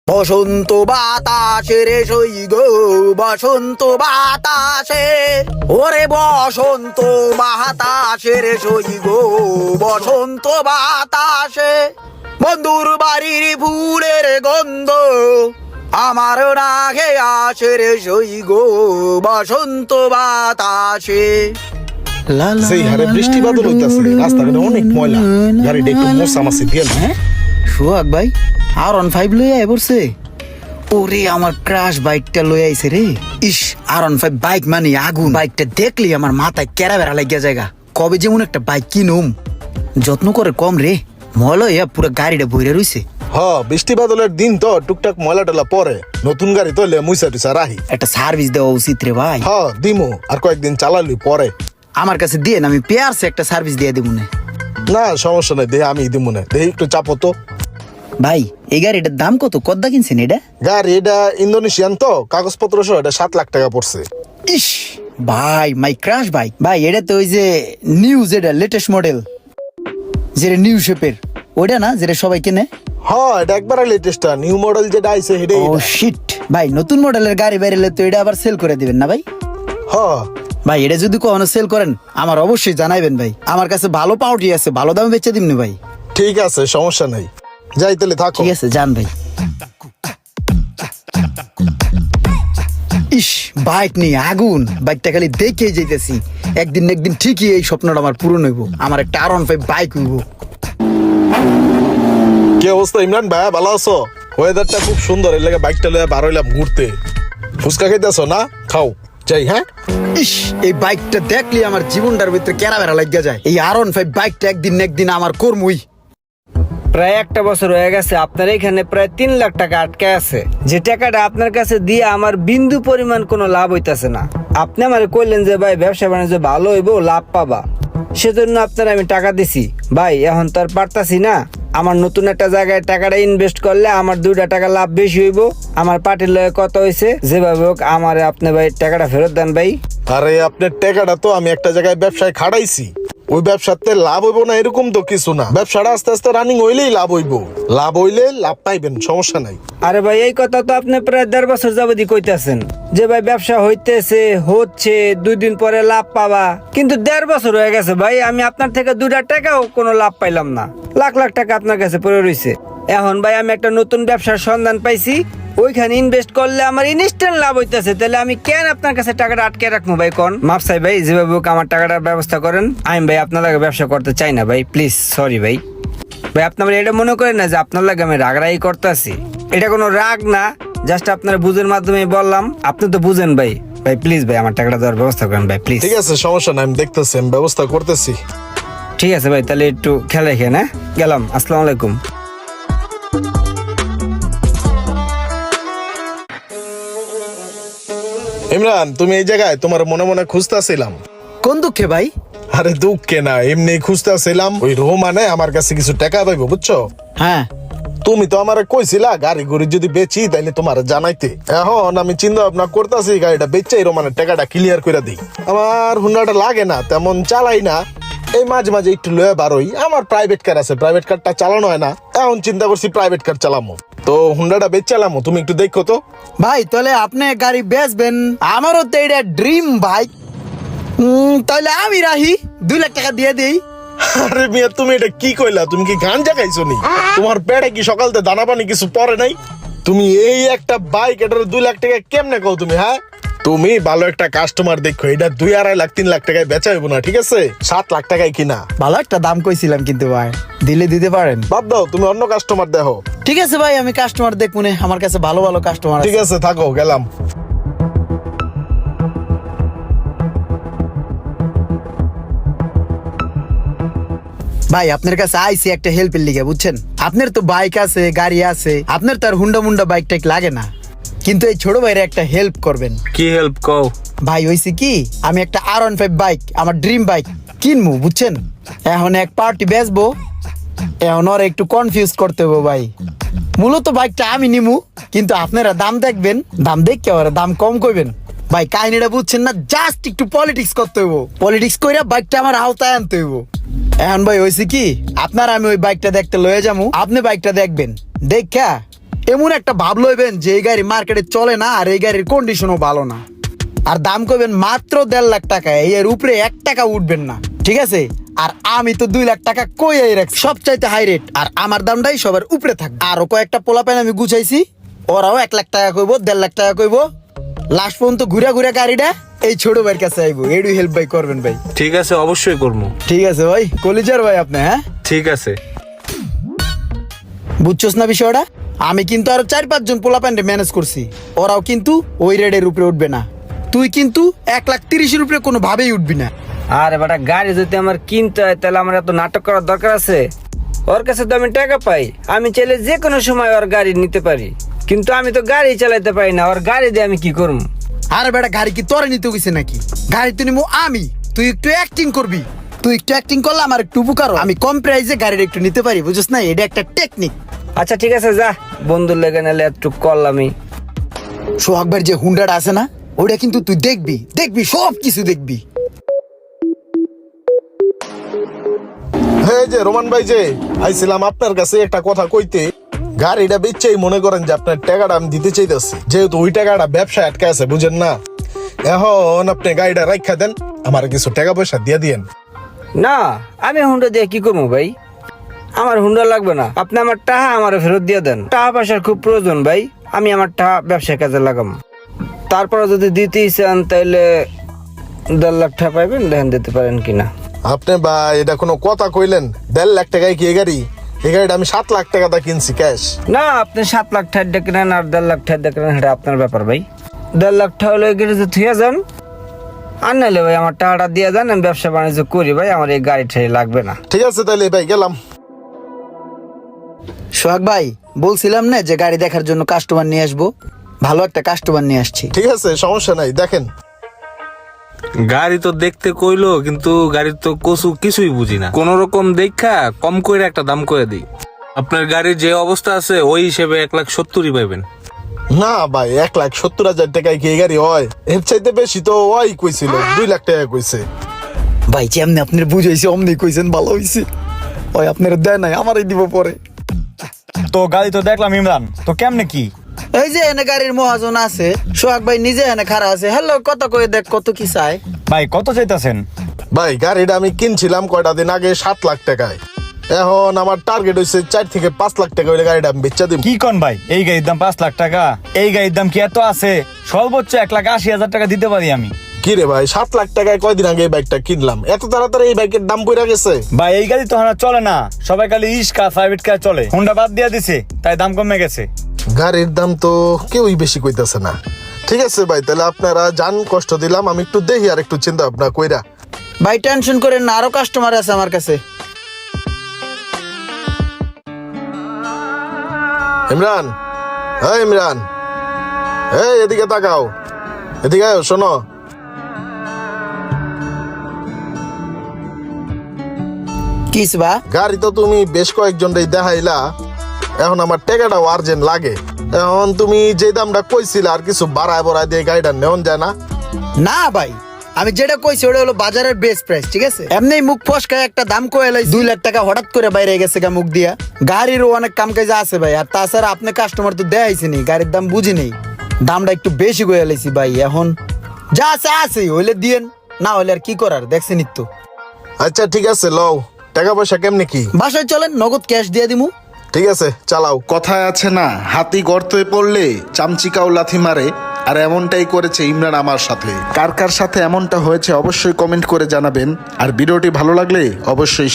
বসন্ত বাতাসে রে সই গো বসন্ত বাতাসে, ওরে বসন্ত বাতাসে রে সই গো বসন্ত বাতাসে, বন্ধুর বাড়ির ফুলের গন্ধ আমার নাকে আসে রে সই গো বসন্ত বাতাসে। সেই হারে বৃষ্টি বাদল হইতাছে, রাস্তাঘাটে অনেক ময়লা, গাড়িটা একটু মোছামাছি দিয়ে না। সোহাগ ভাই R15 লই আই পড়ছে। ওরে আমার ক্রাশ বাইকটা লই আইছে রে। ইস R15 বাইক মানে আগুন। বাইকটা দেখলি আমার মাথায় কেরা বেড়া লাগিয়া জায়গা। কবে যেমন একটা বাইক কিনুম, যত্ন করে কম রে, ময়লা ইয়া পুরো গাড়িটা বইরে রইছে। বৃষ্টি বাদলের দিন তো টুকটাক ময়লা টলা পরে, নতুন গাড়ি তো মুইসা টুসা রাহি। একটা সার্ভিস দেওয়া উচিত রে ভাই। দিমু, আর কয়েকদিন চালালি পরে আমার কাছে দিয়ে না, আমি পেয়ারছে একটা সার্ভিস দিয়ে দেবো না। না সমস্যা নাই, দেহে আমি দিমু না, দেহে একটু চাপো তো। ভাই এই গাড়িটার দাম কত? কদ্দা কিনছেন এটা? গাড়ি এটা ইন্দোনেশিয়ান তো, কাগজপত্র সহ এটা 7 লাখ টাকা পড়ছে। ইস ভাই মাই ক্রাশ বাইক। ভাই এটা তো ওই যে নিউ যেটা লেটেস্ট মডেল, যেটা নিউ শেপের ওইটা না, যেটা সবাই কেনে। এটা একবারে লেটেস্ট নিউ মডেল যেটা আইছে সেটাই। ও শিট ভাই, নতুন মডেলের গাড়ি বেরোলে তো এটা আবার সেল করে দিবেন না ভাই? ভাই এটা যদি কখনো সেল করেন আমার অবশ্যই জানাইবেন ভাই। আমার কাছে ভালো পাউটি আছে, ভালো দামে বেচে দিমনি ভাই। ঠিক আছে, সমস্যা নাই, যাই তাহলে থাকো। ঠিক আছে যান ভাই। ইস বাইক নিয়ে আগুন, বাইকটা খালি দেখেই যাইতেছি, একদিন না একদিন ঠিকই এই স্বপ্নটা আমার পূরণ হইব, আমার একটা R15 বাইক হইব। কি অবস্থা ইমরান ভাই, ভালো আছো? ওয়েদারটা খুব সুন্দর, এর লাগে বাইকটা লয়ে বার হইলাম ঘুরতে। ফুচকা খাইতেছো না? খাও যাই। ইস এই বাইকটা দেখলে আমার জীবনটার ভিতরে কেরা বেড়া লাগিয়া যায়। এই R15 বাইকটা একদিন না একদিন আমার কর্মই। প্রায় একটা বছর হয়ে গেছে আপনার এখানে প্রায় 3 লাখ টাকা আটকে আছে, যে টাকাটা আপনার কাছে দিয়ে আমার বিন্দু পরিমাণ কোনো লাভ হইতাছে না। আপনি আমারে কইলেন যে ভাই ব্যবসা বাণিজ্য ভালো হইব, লাভ পাবা, সেজন্য আপনার আমি টাকা দিছি। ভাই এখন তো আর পারতাছি না, আমার নতুন একটা জায়গায় টাকাটা ইনভেস্ট করলে আমার 2টা টাকা লাভ বেশি হইব। আমার পার্টির লয়ে কত হয়েছে, যেভাবে হোক আমার আপনি ভাই টাকাটা ফেরত দেন ভাই। আরে আপনার টাকাটা তো আমি একটা জায়গায় ব্যবসায় খাটাইছি, ওই ব্যবসাতে লাভ হইব না এরকম তো কিছু না, ব্যবসাটা আস্তে আস্তে রানিং হইলেই লাভ হইব, লাভ হইলে লাভ পাইবেন, সমস্যা নাই। আরে ভাই এই কথা তো আপনি প্রায় 1.5 বছর যাবতই কইতাছেন যে ভাই ব্যবসা হইতেছে, হচ্ছে, 2 দিন পরে লাভ পাবা, কিন্তু 1.5 বছর হয়ে গেছে ভাই, আমি আপনার থেকে 2টা টাকাও কোনো লাভ পাইলাম না। লাখ লাখ টাকা আপনার কাছে পড়ে রইছে। এখন ভাই আমি একটা নতুন ব্যবসার সন্ধান পাইছি, ওইখানে ইনভেস্ট করলে আমার ইনস্ট্যান্ট লাভ হইতেছে, তাহলে আমি কেন আপনার কাছে টাকাটা আটকে রাখবো ভাই? কোন মাপ চাই ভাই, যেভাবে হোক আমার টাকাটার ব্যবস্থা করেন। আমি ভাই আপনার লাগে ব্যবসা করতে চাই না ভাই, প্লিজ সরি ভাই। ভাই আপনার এটা মনে করেন না যে আপনার লাগে আমি রাগরাগি করতেছি, এটা কোনো রাগ না, জাস্ট আপনার বুঝের মাধ্যমে বললাম, আপনি তো বুঝেন ভাই। ভাই প্লিজ ভাই আমার টাকাটা দেওয়ার ব্যবস্থা করেন ভাই প্লিজ। ঠিক আছে, সমস্যা নাই, আমি দেখতেছি, আমি ব্যবস্থা করতেছি। ঠিক আছে ভাই, তাহলে একটু খেয়াল রেখেন। হ্যাঁ গেলাম, আসসালামু আলাইকুম। ইমরান তুমি এই জায়গায়, তোমার মনে মনে খুঁজতেছিলাম। কোন দুঃখে ভাই? আরে দুঃখে না, এমনি খুঁজতেছিলাম, ওই রোমানে আমার কাছে কিছু টাকা পাইবো বুঝছো। হ্যাঁ তুমি তো আমারে কইছিলা গাড়ি গুড়ি যদি বেচি তাইলে তোমার জানাইতে। এখন আমি চিন্তা ভাবনা করতেছি গাড়িটা বেচে রোমানের টাকাটা ক্লিয়ার করে দিই। আমার হুন্ডাটা লাগে না, তেমন চালাই না, এই মাঝে মাঝে একটু লয়ে বারোই। আমার প্রাইভেট কার আছে, প্রাইভেট কারটা চালানো হয় না, এখন চিন্তা করছি প্রাইভেট কার চালামো, তো হুন্ডাটা বেচ চালামো। তুমি একটু দেখো তো ভাই, তাহলে আপনি গাড়ি বেচবেন, আমারও তো এটা ড্রিম বাইক, তাহলে আমি রাহি 2 লাখ টাকা দিয়ে দিই। আরে মিয়া তুমি এটা কি কইলা? তুমি কি গাঞ্জা খাইছো নি? তোমার পেটে কি সকালতে দানা পানি কিছু পরে নাই? তুমি এই একটা বাইক, এটার 2 লাখ টাকা কেমনে কও তুমি? হ্যাঁ তুমি ভালো একটা কাস্টমার দেখো, এটা 2-2.5 লাখ 3 লাখ টাকায় বেচা হইব না, ঠিক আছে? 7 লাখ টাকায় কিনা। ভালো একটা দাম কইছিলাম, কিন্তু ভাই দিলে দিতে পারেন? বাদ দাও, তুমি অন্য কাস্টমার দেখো। ঠিক আছে ভাই, আমি কাস্টমার দেখবো না, আমার কাছে ভালো ভালো কাস্টমার ঠিক আছে, থাকো, গেলাম। ভাই আপনার কাছে আইসি একটা হেল্পের লিগে, বুঝছেন? আপনার তো বাইক আছে, গাড়ি আছে, আপনার তো আর হুন্ডা মুন্ডা বাইক টাইক লাগে না, কিন্তু এই ছোট ভাইয়ের একটা হেল্প করবেন। কি হেল্প কও? ভাই হইছে কি, আমি একটা R15 বাইক, আমার ড্রিম বাইক কিনবো, বুঝছেন? এখন এক পার্টি বেচবো, এখন ওর একটু কনফিউজ করতে হবে ভাই। মূলত বাইকটা আমি নিমু, কিন্তু আপনারা দাম দেখবেন, দাম দেখে ওরা দাম কম করবেন। ভাই কাহিনীটা বুঝছেন না, জাস্ট একটু পলিটিক্স করতে হইব, পলিটিক্স কইরা বাইকটা আমার আওতায় আনতে হইব। এখন ভাই হয়েছে কি, আপনার আমি ওই বাইকটা দেখতে লয়ে যাবো, আপনি বাইকটা দেখবেন, দেখা এমন একটা ভাব লইবেন যে এই গাড়ি মার্কেটে চলে না আর এই গাড়ির কন্ডিশনও ভালো না। আর দাম কইবেন মাত্র 1.5 লাখ টাকা, এর উপরে 1 টাকা উঠবেন না, ঠিক আছে? আর আমি তো 2 লাখ টাকা কইয়াই রাখছি, সবচাইতে হাই রেট, আর আমার দামটাই সবার উপরে থাকবে। আরো কয়েকটা পোলাপাইন আমি গুছাইছি, ওরাও 1 লাখ টাকা কইবো, 1.5 লাখ টাকা কইবো। লাস্ট পর্যন্ত ঘুরে ঘুরে গাড়িটা এই ছোট ভাইয়ের কাছে আইবো, এডু হেল্প ভাই করবেন ভাই। ঠিক আছে, অবশ্যই করবো। ঠিক আছে ভাই, কলিজার ভাই আপনি। হ্যাঁ ঠিক আছে। বুঝছস না বিষয়টা? আমি কিন্তু আরো 4-5 জন পোলাপাইনরে ম্যানেজ করছি, ওরাও কিন্তু ওই রেটের উপরে উঠবে না। তুই কিন্তু 1,30,000 উপরে কোনো ভাবেই উঠবি না। আরে বেটা, গাড়ি যদি আমার কিনতে হয় তাহলে আমার এত নাটক করার দরকার আছে? ওর কাছে তো আমি টাকা পাই, আমি চাইলে যে কোনো সময় ওর গাড়ি নিতে পারি, কিন্তু আমি তো গাড়ি চালাইতে পারি না, ওর গাড়ি দিয়ে আমি কি করবো? আরে বেটা, গাড়ি কি তোরে নিতে গেছে নাকি? গাড়ি তো নিবো আমি, তুই একটু অ্যাক্টিং করবি। তুই একটু অ্যাক্টিং করলে আমার একটু উপকার হয়। আমি কম প্রাইসে গাড়িটা একটু নিতে পারি, বুঝছ না? এটা একটা টেকনিক। আচ্ছা ঠিক আছে, যা, বন্ধুর লেগে নাহলে একটু কল আমি। সোহাগ ভাইয়ের যে হুন্ডাটা আছে না, ওটা কিন্তু তুই দেখবি, দেখবি সব কিছু দেখবি। হ্যাঁ যে রোমান ভাই, যে আইছিলাম আপনার কাছে একটা কথা কইতে। গাড়িটা বেচেই মনে করেন যে আপনার টাকাটা আমি দিতে চাইতেছি, যেহেতু ওই টাকাটা ব্যবসায় আটকে আছে, বুঝেন না? এখন আপনি গাড়িটা রাখা দেন, আমার কিছু টাকা পয়সা দিয়ে দিয়েন। না, আমি হুন্ডা দিয়ে কি করবো ভাই? আমার হুন্ডা লাগবে না, আপনি আমার টাকা আমার ফেরত দিয়ে দেন। টাকা পয়সার খুব প্রয়োজন ভাই, আমি আমার টাকা ব্যবসায় কাজে লাগাম। তারপরে যদি দিতেই চান তাহলে 1.5 লাখ টাকা পাইবেন, দেখেন দিতে পারেন কিনা। আপনি ভাই এটা কোনো কথা কইলেন? 1.5 লাখ টাকায় কি এই গাড়ি? এই গাড়িটা আমি 7 লাখ টাকা দা কিনছি ক্যাশ। না, আপনি 7 লাখ টাকা কিনেন আর 1.5 লাখ টাকা কিনেন, সেটা আপনার ব্যাপার ভাই। 1.5 লাখ টাকা হলে গেড়ে থুয়ে যান, আর নাহলে ভাই আমার টাকাটা দিয়ে যান, আমি ব্যবসা বাণিজ্য করি ভাই, আমার এই গাড়ি ঠাড়ি লাগবে না। ঠিক আছে তাহলে ভাই, গেলাম। সোহাগ ভাই, বলছিলাম না যে গাড়ি দেখার জন্য কাস্টমার নিয়ে আসবো, ভালো একটা কাস্টমার নিয়ে আসছি। ঠিক আছে, সমস্যা নাই, দেখেন। গাড়ি তো দেখতে কইলো, কিন্তু গাড়ির তো কিছুই বুঝি না। কোন রকম দেখা কম করে একটা দাম করে দিই। আপনার গাড়ির যে অবস্থা আছে ওই হিসেবে 1,70,000 পাইবেন। না ভাই, 1,70,000 টাকায় কি এই গাড়ি হয়? এর চাইতে বেশি তো ওই কইছিল, 2 লাখ টাকা কইছে। ভাই যেমনি আপনার বুঝাইছে অমনি কইছেন, ভালো হইছে। ওই আপনার দেয় নাই, আমারই দিব পরে। তো গাড়ি তো দেখলাম ইমরান, তো কেমনে কি? এই যে এনে গাড়ির মহাজন আছে, সোহাগ ভাই নিজে এনে খাড়া আছে। হ্যালো, কত কয়ে দেখ, কত কি চাই? ভাই কত চাইতেছেন? ভাই গাড়িটা আমি কিনছিলাম কয়টা দিন আগে 7 লাখ টাকায়। এখন আমার টার্গেট হইছে 4 থেকে 5 লাখ টাকা হইলে গাড়িটা আমি বেচা দিব। কি কোন ভাই, এই গাড়ির দাম 5 লাখ টাকা? এই গাড়ির দাম কি এত আছে? সর্বোচ্চ 1,80,000 টাকা দিতে পারি আমি। কি রে ভাই, 7 লাখ টাকায় কয়দিন আগে এই বাইকটা কিনলাম, এত তাড়াতাড়ি এই বাইকের দাম পড়ে গেছে? ভাই এই গাড়ি তো হানা চলে না, সবাই খালি রিক্সা প্রাইভেট কার চলে, হুন্ডা বাদ দিয়ে দিছে তাই দাম কমে গেছে। গাড়ির দাম তো কেউই বেশি কইতাছে না। ঠিক আছে ভাই, তাহলে আপনারা যান, কষ্ট দিলাম, আমি একটু দেখি আর একটু চিন্তা ভাবনা কইরা। ভাই টেনশন করেন না, আরো কাস্টমার আছে আমার কাছে। ইমরান, হ্যাঁ ইমরান, এই এদিকে তাকাও, এদিকে আয়, শোনো। কিস বা? গাড়ি তো তুমি বেশ কয়েকজনই দেখাইলা, এখন আমার টাকাটাও আর্জেন্ট লাগে। এখন তুমি যে দামটা কইছিলা আর কিছু বাড়ায় বড়ায় দিয়ে গাড়িটা নেওয়া যায় না? না ভাই, আমি যেটা কইছি ওটা হলো বাজারের বেস্ট প্রাইস, ঠিক আছে? এমনি মুখ ফসকায় একটা দাম কয়ে লাই 2 লাখ টাকা হঠাৎ করে বাইরে গেছে গা মুখ দিয়া। গাড়িরও অনেক কাম কাজ আছে ভাই, আর তাছাড়া আপনি কাস্টমার তো দেখাইছি নি, গাড়ির দাম বুঝি নেই, দামটা একটু বেশি কয়ে লাইছি ভাই। এখন যা আছে আছে, হইলে দিয়েন, না হলে আর কি করার, দেখছেনই তো। আচ্ছা ঠিক আছে, লও। টাকা পয়সা কেমনে কি? বাসায় চলেন, নগদ ক্যাশ দিয়ে দিমু। ঠিক আছে, চালাও। কথায় আছে না, হাতি গর্তে পড়লে চামচিকাও লাথি মারে, আর এমনটাই করেছে ইমরান আমার সাথে। কার কার সাথে এমনটা হয়েছে অবশ্যই কমেন্ট করে জানাবেন, আর ভিডিওটি ভালো লাগলে অবশ্যই